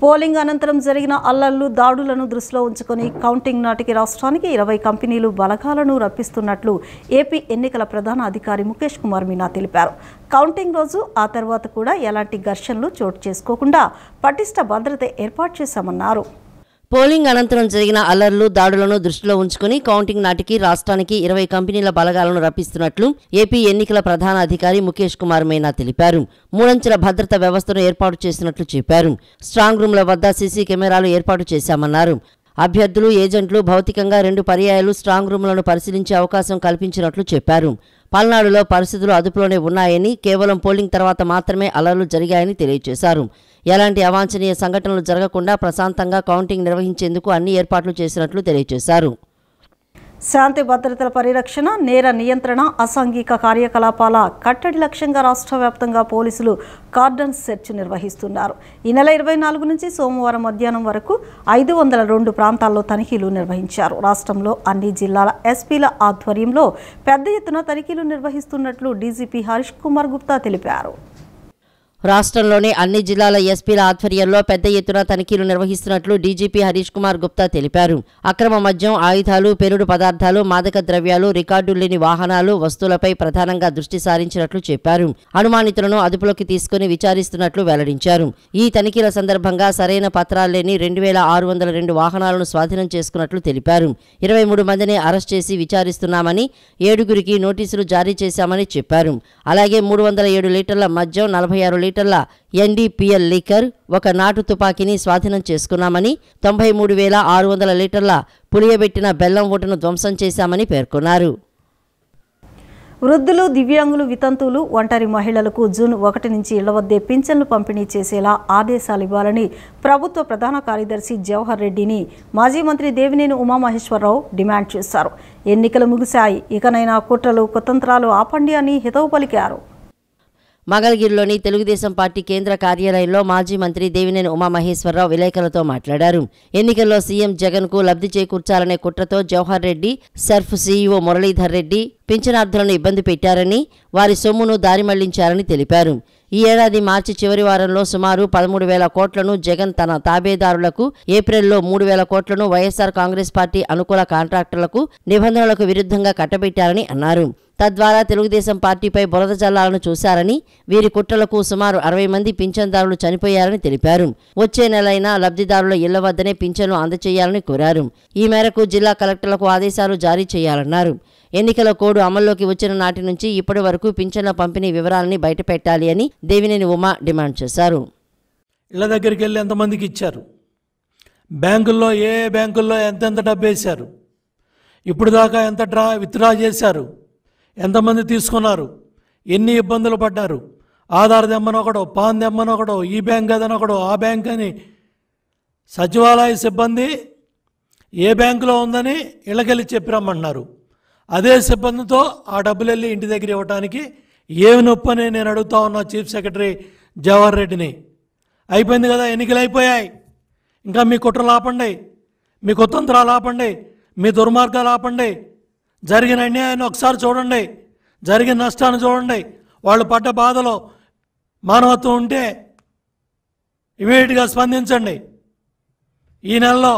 Polling అనంతరం జరిగిన అల్లర్లు దాడులను దృష్టిలో ఉంచుకొని కౌంటింగ్ నాటికి రాష్ట్రానికి 20 కంపెనీలు బలగాలను రప్పిస్తున్నట్లు ఏపీ ఎన్నికల ప్రధాన అధికారి ముఖేష్ కుమార్ మీనా తెలిపారు. కౌంటింగ్ రోజు ఆ తర్వాత కూడా ఎలాంటి ఘర్షణలు చోటు చేసుకోకుండా పటిష్ట భద్రత ఏర్పాటు చేశామన్నారు. పోలింగ్ అనంతరం జరిగిన అల్లర్లు దాడులను దృష్టిలో ఉంచుకుని కౌంటింగ్ నాటికి రాష్ట్రానికి 20 కంపెనీల బలగాలను రప్పిస్తున్నట్లు ఏపీ ఎన్నికల ప్రధాన అధికారి ముఖేష్ కుమార్ మీనా తెలిపారు. మూడంచెల భద్రతా వ్యవస్థను ఏర్పాటు చేసినట్లు చెప్పారు. స్ట్రాంగ్ రూమ్ల వద్ద సీసీ కెమెరాలు ఏర్పాటు చేశామన్నారు. అభ్యర్థులు, ఏజెంట్లు భౌతికంగా 2 పర్యాయాలు స్ట్రాంగ్ రూమ్లను పరిశీలించే అవకాశం కల్పించినట్లు చెప్పారు. పల్నాడులో పరిస్థితులు అదుపులోనే ఉన్నాయని, కేవలం పోలింగ్ తర్వాత మాత్రమే అల్లర్లు జరిగాయని తెలియజేశారు. ఎలాంటి అవాంఛనీయ సంఘటనలు జరగకుండా ప్రశాంతంగా కౌంటింగ్ నిర్వహించేందుకు అన్ని ఏర్పాట్లు చేసినట్లు తెలియజేశారు. శాంతి భద్రతల పరిరక్షణ, నేర నియంత్రణ, అసాంఘిక కార్యకలాపాల కట్టడి లక్ష్యంగా రాష్ట్ర వ్యాప్తంగా పోలీసులు కార్డన్ సెర్చ్ నిర్వహిస్తున్నారు. ఈ నెల 24 నుంచి సోమవారం మధ్యాహ్నం వరకు 502 ప్రాంతాల్లో తనిఖీలు నిర్వహించారు. రాష్ట్రంలో అన్ని జిల్లాల ఎస్పీల ఆధ్వర్యంలో పెద్ద ఎత్తున తనిఖీలు నిర్వహిస్తున్నట్లు డీజీపీ హరీష్ కుమార్ గుప్తా తెలిపారు. రాష్ట్రంలోని అన్ని జిల్లాల ఎస్పీల ఆధ్వర్యంలో పెద్ద ఎత్తున తనిఖీలు నిర్వహిస్తున్నట్లు డీజీపీ హరీష్ కుమార్ గుప్తా తెలిపారు. అక్రమ మద్యం, ఆయుధాలు, పేలుడు పదార్థాలు, మాదక ద్రవ్యాలు, రికార్డులు లేని వాహనాలు, వస్తువులపై ప్రధానంగా దృష్టి సారించినట్లు చెప్పారు. అనుమానితులను అదుపులోకి తీసుకుని విచారిస్తున్నట్లు వెల్లడించారు. ఈ తనిఖీల సందర్భంగా సరైన పత్రాలు లేని 2602 వాహనాలను స్వాధీనం చేసుకున్నట్లు తెలిపారు. 23 మందిని అరెస్ట్ చేసి విచారిస్తున్నామని, 7గురికి నోటీసులు జారీ చేశామని చెప్పారు. అలాగే 307 లీటర్ల మద్యం, 46 లీటర్ల ఎన్డీపీఎల్ లీకర్, 1 నాటు తుపాకీని స్వాధీనం చేసుకున్నామని, 93,600 లీటర్ల పులియబెట్టిన బెల్లం ఓటును ధ్వంసం చేశామని పేర్కొన్నారు. వృద్ధులు, దివ్యాంగులు, వితంతువులు, ఒంటరి మహిళలకు జూన్ 1 నుంచి ఇళ్ల వద్దే పింఛన్లు పంపిణీ చేసేలా ఆదేశాలు ఇవ్వాలని ప్రభుత్వ ప్రధాన కార్యదర్శి జవహర్ రెడ్డిని మాజీ మంత్రి దేవినేని ఉమామహేశ్వరరావు డిమాండ్ చేశారు. ఎన్నికలు ముగిశాయి, ఇకనైనా కుట్రలు, కుతంత్రాలు ఆపండి అని హితవు పలికారు. మంగళగిరిలోని తెలుగుదేశం పార్టీ కేంద్ర కార్యాలయంలో మాజీ మంత్రి దేవినేని ఉమామహేశ్వరరావు విలేకరులతో మాట్లాడారు. ఎన్నికల్లో సీఎం జగన్కు లబ్ధి చేకూర్చాలనే కుట్రతో జవహర్ రెడ్డి, సర్ఫ్ సీఈఓ మురళీధర్ రెడ్డి పింఛనార్థులను ఇబ్బంది పెట్టారని, వారి సొమ్మును దారి మళ్లించారని తెలిపారు. ఈ ఏడాది మార్చి చివరి వారంలో సుమారు 13,000 కోట్లను జగన్ తన తాబేదారులకు, ఏప్రిల్లో 3,000 కోట్లను వైఎస్ఆర్ కాంగ్రెస్ పార్టీ అనుకూల కాంట్రాక్టర్లకు నిబంధనలకు విరుద్ధంగా కట్టబెట్టారని అన్నారు. తద్వారా తెలుగుదేశం పార్టీపై బురద జల్లాలను చూశారని, వీరి కుట్రలకు సుమారు 60 మంది పింఛన్దారులు చనిపోయారని తెలిపారు. వచ్చే నెలైనా లబ్ధిదారుల ఇళ్ల వద్దనే పింఛన్లు అందజేయాలని కోరారు. ఈ మేరకు జిల్లా కలెక్టర్లకు ఆదేశాలు జారీ చేయాలన్నారు. ఎన్నికల కోడ్ అమల్లోకి వచ్చిన నాటి నుంచి ఇప్పటి వరకు పింఛన్ల పంపిణీ వివరాలని బయటపెట్టాలి అని దేవినేని ఉమా డిమాండ్ చేశారు. ఇళ్ల దగ్గరికి వెళ్ళి ఎంతమందికి ఇచ్చారు, బ్యాంకుల్లో ఏ బ్యాంకుల్లో ఎంతెంత డబ్బు వేశారు, ఇప్పుడు దాకా ఎంత విత్డ్రా చేశారు, ఎంతమంది తీసుకున్నారు, ఎన్ని ఇబ్బందులు పడ్డారు, ఆధార్ దెమ్మనొకడో, పాన్ దెమ్మనొకడో, ఈ బ్యాంక్ అదనొకడో, ఆ బ్యాంక్ అని సచివాలయ సిబ్బంది ఏ బ్యాంకులో ఉందని ఇళ్ళకెళ్ళి చెప్పి రమ్మన్నారు. అదే సిబ్బందితో ఆ డబ్బులు వెళ్ళి ఇంటి దగ్గర ఇవ్వడానికి ఏమి నొప్పి అని నేను అడుగుతా ఉన్నా చీఫ్ సెక్రటరీ జవహర్ రెడ్డిని. అయిపోయింది కదా, ఎన్నికలు అయిపోయాయి, ఇంకా మీ కుట్రలు ఆపండి, మీ కుతంత్రాలు ఆపండి, మీ దుర్మార్గాలు ఆపండి. జరిగిన అన్యాయాన్ని ఒకసారి చూడండి, జరిగిన నష్టాన్ని చూడండి, వాళ్ళు పడ్డ బాధలో మానవత్వం ఉంటే ఇమీడియట్గా స్పందించండి. ఈ నెలలో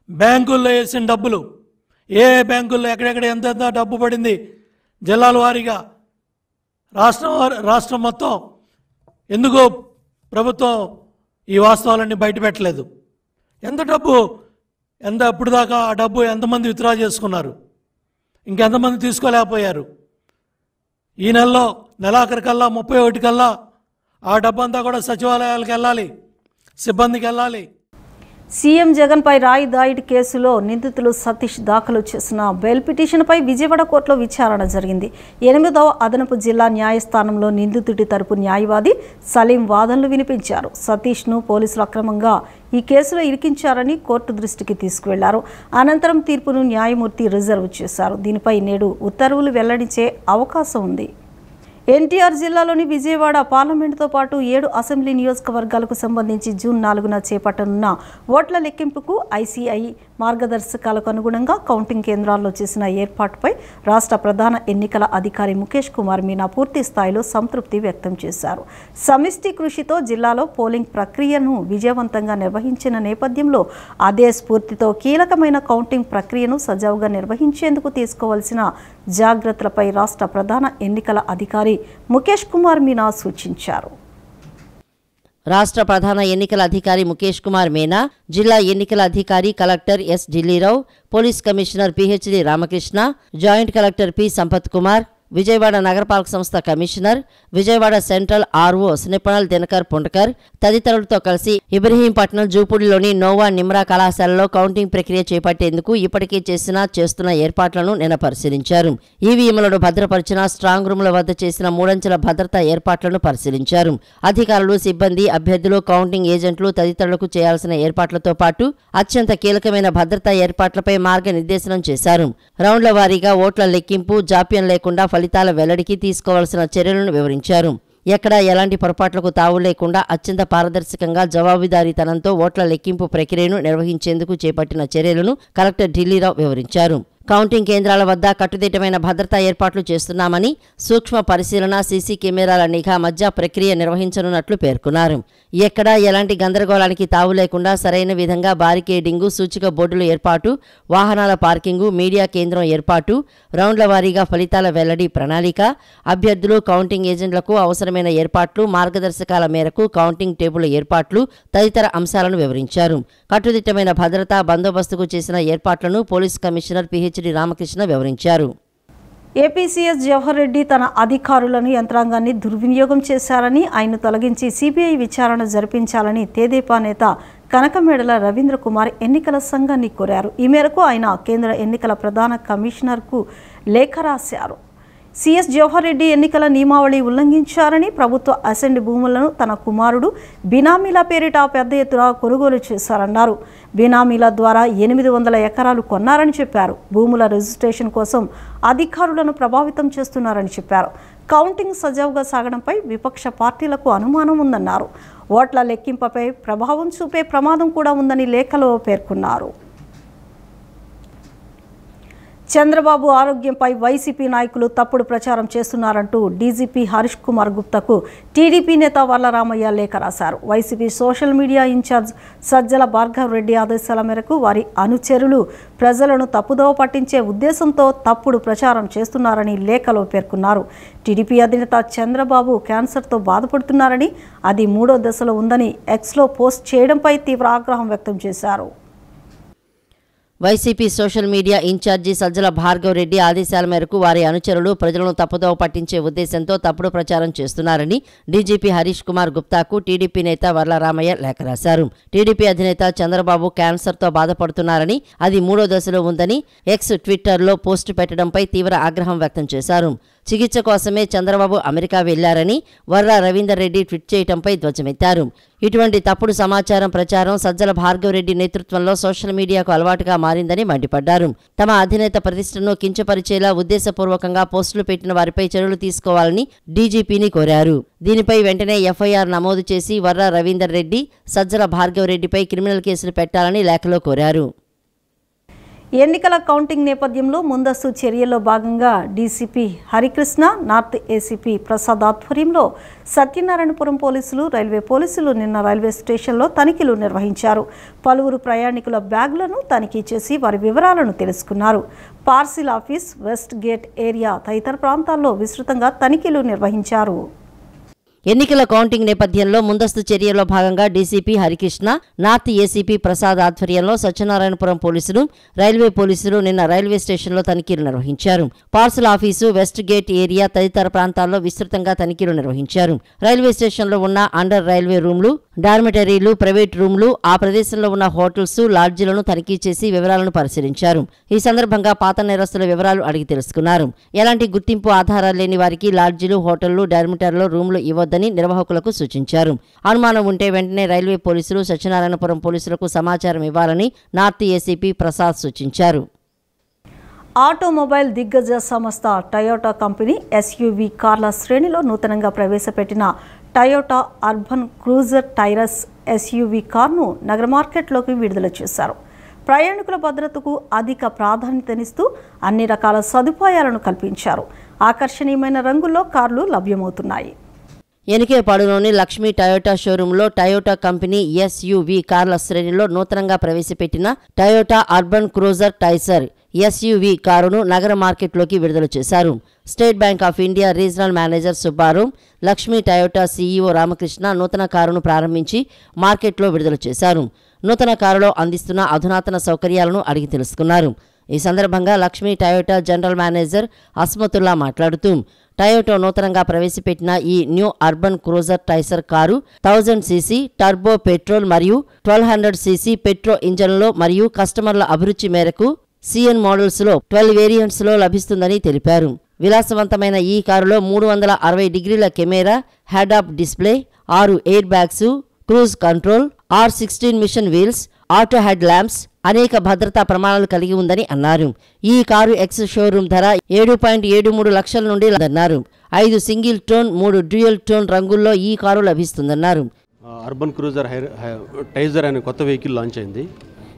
బ్యాంకుల్లో వేసిన డబ్బులు, ఏ బ్యాంకుల్లో ఎక్కడెక్కడ ఎంతెంత డబ్బు పడింది, జిల్లాల వారీగా, రాష్ట్రం మొత్తం ఎందుకు ప్రభుత్వం ఈ వాస్తవాలన్నీ బయటపెట్టలేదు? ఎంత డబ్బు, ఇప్పుడు దాకా ఆ డబ్బు ఎంతమంది విత్డ్రా చేసుకున్నారు, ఇంకెంతమంది తీసుకోలేకపోయారు? ఈ నెలలో నెలాఖరు కల్లా 31 కల్లా ఆ డబ్బంతా కూడా సచివాలయాలకు వెళ్ళాలి, సిబ్బందికి వెళ్ళాలి. సీఎం జగన్పై రాయి దాడి కేసులో నిందితులు సతీష్ దాఖలు చేసిన బెయిల్ పిటిషన్పై విజయవాడ కోర్టులో విచారణ జరిగింది. 8వ అదనపు జిల్లా న్యాయస్థానంలో నిందితుడి తరపు న్యాయవాది సలీం వాదనలు వినిపించారు. సతీష్ను పోలీసులు అక్రమంగా ఈ కేసులో ఇరికించారని కోర్టు దృష్టికి తీసుకువెళ్లారు. అనంతరం తీర్పును న్యాయమూర్తి రిజర్వ్ చేశారు. దీనిపై నేడు ఉత్తర్వులు వెల్లడించే అవకాశం ఉంది. ఎన్టీఆర్ జిల్లాలోని విజయవాడ పార్లమెంటుతో పాటు 7 అసెంబ్లీ నియోజకవర్గాలకు సంబంధించి జూన్ 4న చేపట్టనున్న ఓట్ల లెక్కింపుకు ఐసీఐ మార్గదర్శకాలకు అనుగుణంగా కౌంటింగ్ కేంద్రాల్లో చేసిన ఏర్పాటుపై రాష్ట్ర ప్రధాన ఎన్నికల అధికారి ముఖేష్ కుమార్ మీనా పూర్తి స్థాయిలో సంతృప్తి వ్యక్తం చేశారు. సమిష్టి కృషితో జిల్లాలో పోలింగ్ ప్రక్రియను విజయవంతంగా నిర్వహించిన నేపథ్యంలో అదే స్ఫూర్తితో కీలకమైన కౌంటింగ్ ప్రక్రియను సజావుగా నిర్వహించేందుకు తీసుకోవాల్సిన జాగ్రత్తలపై రాష్ట్ర ప్రధాన ఎన్నికల అధికారి ముఖేష్ కుమార్ మీనా సూచించారు. రాష్ట్ర ప్రధాన ఎన్నికల అధికారి ముఖేష్ కుమార్ మీనా, జిల్లా ఎన్నికల అధికారి collector S Dilli Rao, police commissioner PHD Ramakrishna, joint collector P Sampath Kumar, Vijayawada నగరపాలక సంస్థ కమిషనర్, విజయవాడ సెంట్రల్ ఆర్ఓ స్నిపణల్ దినకర్ పుంటకర్ తదితరులతో కలిసి ఇబ్రహీంపట్నం జూపూడిలోని నోవా నిమ్రా కళాశాలలో కౌంటింగ్ ప్రక్రియ చేపట్టేందుకు ఇప్పటికే చేస్తున్న ఏర్పాట్లను నిన్న పరిశీలించారు. ఈవీఎంలను భద్రపరిచిన స్ట్రాంగ్ రూమ్ల వద్ద చేసిన మూడంచెల భద్రతా ఏర్పాట్లను పరిశీలించారు. అధికారులు, సిబ్బంది, అభ్యర్థులు, కౌంటింగ్ ఏజెంట్లు తదితరులకు చేయాల్సిన ఏర్పాట్లతో పాటు అత్యంత కీలకమైన భద్రతా ఏర్పాట్లపై మార్గనిర్దేశనం చేశారు. రౌండ్ల వారీగా ఓట్ల లెక్కింపు, జాప్యం లేకుండా ఫలితాల వెల్లడికి తీసుకోవాల్సిన చర్యలను వివరించారు. ఎక్కడా ఎలాంటి పొరపాట్లకు తావు లేకుండా అత్యంత పారదర్శకంగా జవాబుదారీతనంతో ఓట్ల లెక్కింపు ప్రక్రియను నిర్వహించేందుకు చేపట్టిన చర్యలను కలెక్టర్ ఢిల్లీరావు వివరించారు. కౌంటింగ్ కేంద్రాల వద్ద కట్టుదిట్టమైన భద్రతా ఏర్పాట్లు చేస్తున్నామని, సూక్ష్మ పరిశీలన, సీసీ కెమెరాల నిఘా మధ్య ప్రక్రియ నిర్వహించనున్నట్లు పేర్కొన్నారు. ఎక్కడా ఎలాంటి గందరగోళానికి తావు లేకుండా సరైన విధంగా బారికేడింగు, సూచిక బోర్డుల ఏర్పాటు, వాహనాల పార్కింగు, మీడియా కేంద్రం ఏర్పాటు, రౌండ్ల వారీగా ఫలితాల వెల్లడి ప్రణాళిక, అభ్యర్థులు, కౌంటింగ్ ఏజెంట్లకు అవసరమైన ఏర్పాట్లు, మార్గదర్శకాల మేరకు కౌంటింగ్ టేబుల్ ఏర్పాట్లు తదితర అంశాలను వివరించారు. కట్టుదిట్టమైన భద్రతా బందోబస్తుకు చేసిన ఏర్పాట్లను పోలీస్ కమిషనర్ పిహెచ్డి రామకృష్ణ వివరించారు. ఏపీసీఎస్ జవహర్ రెడ్డి తన అధికారులను, యంత్రాంగాన్ని దుర్వినియోగం చేశారని, ఆయన తొలగించి సిబిఐ విచారణ జరిపించాలని తెదేపా నేత కనకమేడల రవీంద్ర కుమార్ ఎన్నికల సంఘాన్ని కోరారు. ఈ మేరకు ఆయన కేంద్ర ఎన్నికల ప్రధాన కమిషనర్కు లేఖ రాశారు. సిఎస్ జవహర్ రెడ్డి ఎన్నికల నియమావళి ఉల్లంఘించారని, ప్రభుత్వ అసెంబ్లీ భూములను తన కుమారుడు బినామీల పేరిట పెద్ద ఎత్తున కొనుగోలు చేశారన్నారు. బినామీల ద్వారా 800 ఎకరాలు కొన్నారని చెప్పారు. భూముల రిజిస్ట్రేషన్ కోసం అధికారులను ప్రభావితం చేస్తున్నారని చెప్పారు. కౌంటింగ్ సజావుగా సాగడంపై విపక్ష పార్టీలకు అనుమానం ఉందన్నారు. ఓట్ల లెక్కింపుపై ప్రభావం చూపే ప్రమాదం కూడా ఉందని లేఖలో పేర్కొన్నారు. చంద్రబాబు ఆరోగ్యంపై వైసీపీ నాయకులు తప్పుడు ప్రచారం చేస్తున్నారంటూ డీజీపీ హరీష్ కుమార్ గుప్తాకు టీడీపీ నేత వర్లరామయ్య లేఖ రాశారు. YCP social media incharge Sajjala Bhargav Reddy ఆదేశాల మేరకు వారి అనుచరులు ప్రజలను తప్పుదోవ పట్టించే ఉద్దేశంతో తప్పుడు ప్రచారం చేస్తున్నారని లేఖలో పేర్కొన్నారు. టీడీపీ అధినేత చంద్రబాబు క్యాన్సర్తో బాధపడుతున్నారని, అది 3వ దశలో ఉందని ఎక్స్లో పోస్ట్ చేయడంపై తీవ్ర ఆగ్రహం వ్యక్తం చేశారు. YCP social media incharge Sajjala Bhargav Reddy ఆదేశాల మేరకు వారి అనుచరులు ప్రజలను తప్పుదోవ పట్టించే ఉద్దేశంతో తప్పుడు ప్రచారం చేస్తున్నారని డీజీపీ హరీష్ కుమార్ గుప్తాకు టీడీపీ నేత వర్లరామయ్య లేఖ రాశారు. టీడీపీ అధినేత చంద్రబాబు క్యాన్సర్తో బాధపడుతున్నారని, అది 3వ దశలో ఉందని ఎక్స్ ట్విట్టర్లో పోస్టు పెట్టడంపై తీవ్ర ఆగ్రహం వ్యక్తం చేశారు. చికిత్స కోసమే చంద్రబాబు అమెరికా వెళ్లారని వర్ల రవీందర్ రెడ్డి ట్వీట్ చేయడంపై ధ్వజమెత్తారు. ఇటువంటి తప్పుడు సమాచారం ప్రచారం సజ్జల భార్గవ్ రెడ్డి నేతృత్వంలో సోషల్ మీడియాకు అలవాటుగా మారిందని మండిపడ్డారు. తమ అధినేత ప్రతిష్టను కించపరిచేలా ఉద్దేశపూర్వకంగా పోస్టులు పెట్టిన వారిపై చర్యలు తీసుకోవాలని డీజీపీని కోరారు. దీనిపై వెంటనే ఎఫ్ఐఆర్ నమోదు చేసి వర్ల రవీందర్ రెడ్డి, సజ్జల భార్గవ్ రెడ్డిపై క్రిమినల్ కేసులు పెట్టాలని లేఖలో కోరారు. ఎన్నికల కౌంటింగ్ నేపథ్యంలో ముందస్తు చర్యల్లో భాగంగా DCP Harikrishna, north ACP Prasad ఆధ్వర్యంలో సత్యనారాయణపురం పోలీసులు, రైల్వే పోలీసులు నిన్న రైల్వే స్టేషన్లో తనిఖీలు నిర్వహించారు. పలువురు ప్రయాణికుల బ్యాగులను తనిఖీ చేసి వారి వివరాలను తెలుసుకున్నారు. Parcel office, west gate area తదితర ప్రాంతాల్లో విస్తృతంగా తనిఖీలు నిర్వహించారు. ఎన్నికల కౌంటింగ్ నేపథ్యంలో ముందస్తు చర్యలో భాగంగా DCP Harikrishna, north ACP Prasad ఆధ్వర్యంలో సత్యనారాయణపురం పోలీసులు, రైల్వే పోలీసులు నిన్న రైల్వే స్టేషన్లో తనిఖీలు నిర్వహించారు. Parcel office, west gate area తదితర ప్రాంతాల్లో విస్తృతంగా తనిఖీలు నిర్వహించారు. రైల్వే స్టేషన్లో ఉన్న అండర్ రైల్వే రూమ్లు, డార్మిటరీలు, ప్రైవేట్ రూమ్లు, ఆ ప్రదేశంలో ఉన్న హోటల్స్, లాడ్జీలను తనిఖీ చేసి వివరాలను పరిశీలించారు. ఈ సందర్భంగా పాత నేరస్తుల వివరాలు అడిగి తెలుసుకున్నారు. ఎలాంటి గుర్తింపు ఆధారాలు లేని వారికి లాడ్జీలు, హోటళ్లు, డార్మిటరీలో రూమ్లు ఇవ్వొద్దని నిర్వాహకులకు సూచించారు. అనుమానం ఉంటే వెంటనే రైల్వే పోలీసులు, సత్యనారాయణపురం పోలీసులకు సమాచారం ఇవ్వాలని నార్త్ ఏసీపీ ప్రసాద్ సూచించారు. ఆటోమొబైల్ దిగ్గజ సంస్థ టయోటా కంపెనీ ఎస్యూవీ కార్ల శ్రేణిలో నూతనంగా ప్రవేశపెట్టిన టయోటా అర్బన్ క్రూజర్ టైరస్ ఎస్యూవీ కార్ను నగర మార్కెట్లోకి విడుదల చేశారు. ప్రయాణికుల భద్రతకు అధిక ప్రాధాన్యతనిస్తూ అన్ని రకాల సదుపాయాలను కల్పించారు. ఆకర్షణీయమైన రంగుల్లో కార్లు లభ్యమవుతున్నాయి. ఎనికేపాడులోని లక్ష్మీ టయోటా షోరూంలో టయోటా కంపెనీ ఎస్యూవీ కార్ల శ్రేణిలో నూతనంగా ప్రవేశపెట్టిన Toyota urban cruiser Taisor SUV కారును నగర మార్కెట్లోకి విడుదల చేశారు. State Bank of India regional manager Subbarao, Lakshmi Toyota CEO Ramakrishna నూతన కారును ప్రారంభించి మార్కెట్లో విడుదల చేశారు. నూతన కారులో అందిస్తున్న అధునాతన సౌకర్యాలను అడిగి తెలుసుకున్నారు. ఈ సందర్భంగా Lakshmi Toyota general manager Azmatullah మాట్లాడుతూ టయోటా నూతనంగా ప్రవేశపెట్టిన ఈ new urban cruiser Taisor car 1000 CC turbo petrol మరియు 1200 సీసీ పెట్రో ఇంజన్లో మరియు కస్టమర్ల అభిరుచి మేరకు సిఎన్ మోడల్స్లో 12 వేరియంట్స్లో లభిస్తుందని తెలిపారు. విలాసవంతమైన ఈ కారులో 360 డిగ్రీల camera, head up display, 6 air bags, cruise control, R16 machine wheels, auto head lamps, అనేక భద్రతా ప్రమాణాలు కలిగి ఉందని అన్నారు. ఈ కారు ఎక్స్ షోరూమ్ ధర 7.73 లక్షల నుండి అన్నారు. 5 సింగిల్ టోన్, 3 డ్యూయల్ టోన్ రంగుల్లో ఈ కారు లభిస్తుందన్నారు. అర్బన్ క్రూజర్ టైజర్ అనే కొత్త వెహికల్ లాంచ్ అయింది.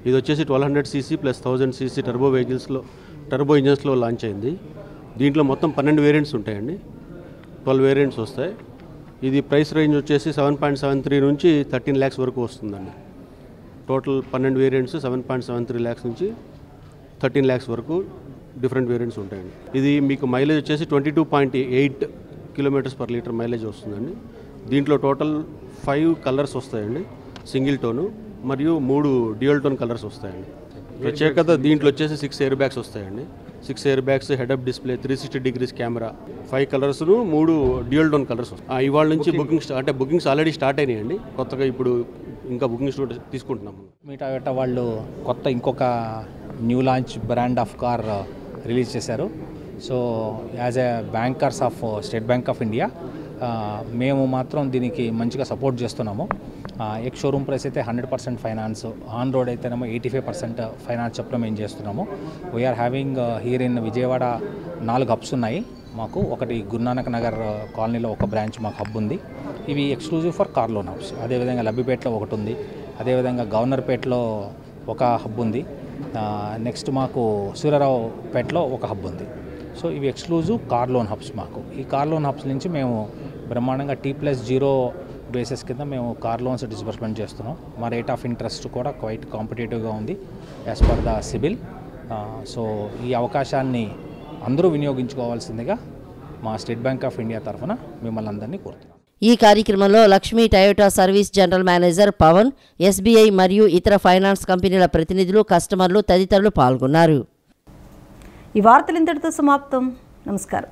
ఇది వచ్చేసి 1200 సీసీ ప్లస్ 1000 సీసీ టర్బో ఇంజన్స్లో లాంచ్ అయింది. దీంట్లో మొత్తం 12 వేరియంట్స్ ఉంటాయండి. 12 వేరియంట్స్ వస్తాయి. ఇది ప్రైస్ రేంజ్ వచ్చేసి 7.73 నుంచి 13 lakhs వరకు వస్తుందండి. టోటల్ 12 వేరియంట్స్ 7.73 lakhs నుంచి 13 lakhs వరకు డిఫరెంట్ వేరియంట్స్ ఉంటాయండి. ఇది మీకు మైలేజ్ వచ్చేసి 22.8 km/లీటర్ మైలేజ్ వస్తుందండి. దీంట్లో టోటల్ 5 కలర్స్ వస్తాయండి. సింగిల్ టోను మరియు 3 డ్యూయల్ టోన్ కలర్స్ వస్తాయండి. ప్రత్యేకత దీంట్లో వచ్చేసి 6 ఎయిర్ బ్యాగ్స్ వస్తాయండి. 6 air bags, head up display, 360 degrees camera, 5 colours, 3 dual tone colours వస్తాయి. ఇవాళ నుంచి బుకింగ్స్ ఆల్రెడీ స్టార్ట్ అయినాయండి. కొత్తగా ఇప్పుడు ఇంకా బుకింగ్స్ తీసుకుంటున్నాము. మీ టయోటా వాళ్ళు ఇంకొక new launch brand of car release చేశారు. So as a bankers of State Bank of India మేము మాత్రం దీనికి మంచిగా సపోర్ట్ చేస్తున్నాము. ఎక్స్ షోరూమ్ ప్రైస్ అయితే 100% ఫైనాన్స్, ఆన్ రోడ్ అయితేనేమో 85% ఫైనాన్స్ చెప్పడం మేము చేస్తున్నాము. We're having here in Vijayawada 4 hubs ఉన్నాయి మాకు. ఒకటి గురునానక్ నగర్ కాలనీలో ఒక బ్రాంచ్ మాకు హబ్ ఉంది. ఇవి exclusive for car loan hubs. అదేవిధంగా లబ్బిపేటలో ఒకటి ఉంది. అదేవిధంగా గవర్నర్పేటలో ఒక హబ్ ఉంది. నెక్స్ట్ మాకు సూర్యారావుపేటలో ఒక హబ్ ఉంది. సో ఇవి ఎక్స్క్లూజివ్ కార్ లోన్ హబ్స్ మాకు. ఈ కార్ లోన్ హబ్స్ నుంచి మేము బ్రహ్మాండంగా T+0 బేసిస్ కింద మేము కార్ లోన్స్ డిస్బర్స్మెంట్ చేస్తున్నాం. మా రేట్ ఆఫ్ ఇంట్రెస్ట్ కూడా క్వైట్ కాంపిటేటివ్గా ఉంది as per the CIBIL. So ఈ అవకాశాన్ని అందరూ వినియోగించుకోవాల్సిందిగా మా స్టేట్ బ్యాంక్ ఆఫ్ ఇండియా తరఫున మిమ్మల్ని అందరినీ కోరుతున్నాం. ఈ కార్యక్రమంలో Lakshmi Toyota service general manager Pavan, SBI మరియు ఇతర ఫైనాన్స్ కంపెనీల ప్రతినిధులు, కస్టమర్లు తదితరులు పాల్గొన్నారు. ఈ వార్తలు ఇంతటితో సమాప్తం. నమస్కారం.